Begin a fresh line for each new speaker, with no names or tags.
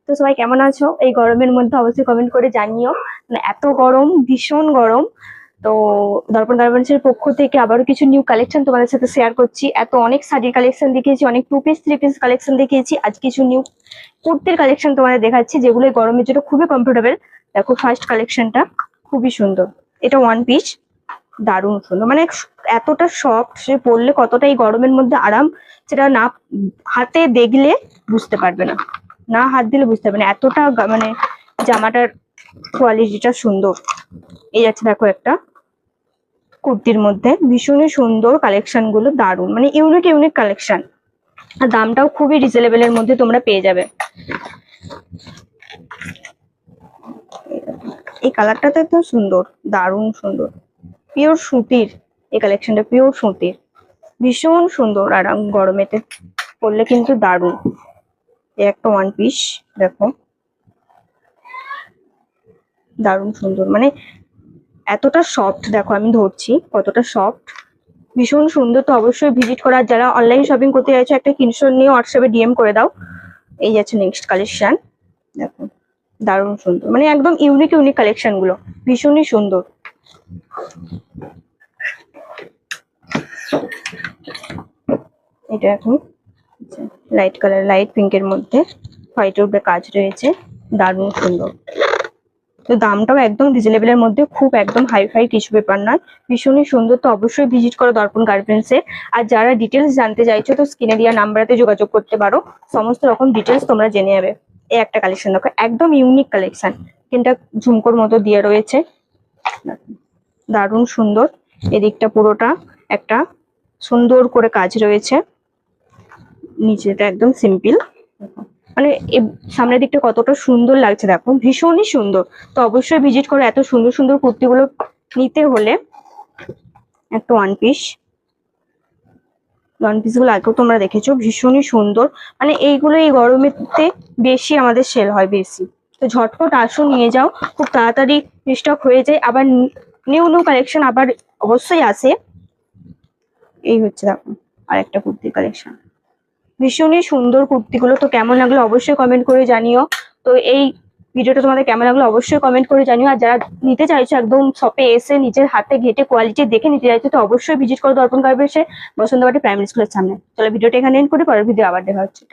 তো সবাই কেমন আছো এই গরমের মধ্যে? অবশ্যই কমেন্ট করে জানিও। মানে এত গরম, ভীষণ গরম। তো দর্পণ গার্মেন্টস এর পক্ষ থেকে আবারও কিছু নিউ কালেকশন তোমাদের সাথে শেয়ার করছি। অনেক শাড়ির কালেকশন দেখিয়েছি, অনেক 2 পিস 3 পিস কালেকশন দেখিয়েছি। আজ কিছু নিউ কুর্তির কালেকশন তোমাদের দেখাচ্ছি, যেগুলো এই গরমের জন্য খুবই কমফোর্টেবল। দেখো ফার্স্ট কালেকশনটা খুবই সুন্দর। এটা 1 পিস, দারুণ সুন্দর। মানে এতটা সফট, সে পরলে কতটা এই গরমের মধ্যে আরাম, সেটা না হাতে দেখলে বুঝতে পারবে না, না হাত দিলে বুঝতে পারবে না এতটা মানে জামাটার কোয়ালিটিটা সুন্দর। এই যাচ্ছে দেখো একটা কুর্তির মধ্যে ভীষণই সুন্দর কালেকশন গুলো, দারুণ মানে ইউনিক ইউনিক কালেকশন। আর দামটাও খুবই রিজনেবল এর মধ্যে তোমরা পেয়ে যাবে। এই কালারটা তো একদম সুন্দর, দারুণ সুন্দর। পিওর সুতির এই কালেকশনটা, পিওর সুতির, ভীষণ সুন্দর। আর গরমেতে পরলে কিন্তু দারুণ। এই একটা 1 পিস, দেখো দারুণ সুন্দর। মানে এতটা সফট, দেখো আমি ধরছি কতটা সফট, ভীষণ সুন্দর। তো অবশ্যই ভিজিট করার, যারা অনলাইন শপিং করতে চাইছো একটা স্ক্রিনশট নিয়ে হোয়াটসঅ্যাপে ডিএম করে দাও। এই যাচ্ছে নেক্সট কালেকশন, দেখো দারুণ সুন্দর। মানে একদম ইউনিক ইউনিক কালেকশন গুলো, ভীষণই সুন্দর। এটা এখন লাইট কালার, লাইট পিঙ্কের মধ্যে হোয়াইটের উপরে কাজ রয়েছে, দারুণ সুন্দর। তো দামটাও একদম রিজনেবলের মধ্যে, খুব একদম হাই ফাই কিছু ব্যাপার নয়, ভীষণই সুন্দর। তো অবশ্যই ভিজিট করো দর্পণ গার্মেন্টস এ। আর যারা ডিটেলস জানতে চাইছো তো স্ক্রিনে দেওয়া নাম্বারতে যোগাযোগ করতে পারো, সমস্ত রকম ডিটেলস তোমরা জেনে যাবে। এই একটা কালেকশন দেখো, একদম ইউনিক কালেকশন, কিন্তু ঝুমকোর মতো দিয়ে রয়েছে, দারুণ সুন্দর। এদিকটা পুরোটা একটা সুন্দর করে কাজ রয়েছে, নিচেটা একদম সিম্পল। মানে সামনের দিকটা কতটা সুন্দর লাগছে দেখো, ভীষণই সুন্দর। তো অবশ্যই ভিজিট করো। এত সুন্দর সুন্দর কুর্তিগুলো নিতে হলে একটা 1 পিস, 1 পিস গুলো আগেও তোমরা দেখেছো, ভীষণই সুন্দর। মানে এইগুলো এই গরমেতে বেশি আমাদের সেল হয় বেশি। তো ঝটপট আসো, নিয়ে যাও, খুব তাড়াতাড়ি স্টক হয়ে যায়। আবার নিউ নিউ কালেকশন আবার অবশ্যই আসে। এই হচ্ছে দেখো আর একটা কুর্তি কালেকশন, ভীষণই সুন্দর কুর্তিগুলো। তো কেমন লাগলো অবশ্যই কমেন্ট করে জানিও। তো এই ভিডিওটা তোমাদের কেমন লাগলো অবশ্যই কমেন্ট করে জানিও। আর যারা নিতে চাইছো একদম শপে এসে নিজের হাতে ঘেটে কোয়ালিটি দেখে নিতে চাইছো, তো অবশ্যই ভিজিট করো দর্পণ গার্মেন্টস এ, বসন্তবাটি প্রাইমারি স্কুলের সামনে। চলো ভিডিওটা এখানে এন্ড করি, পরের ভিডিও আবার দেখা হচ্ছে।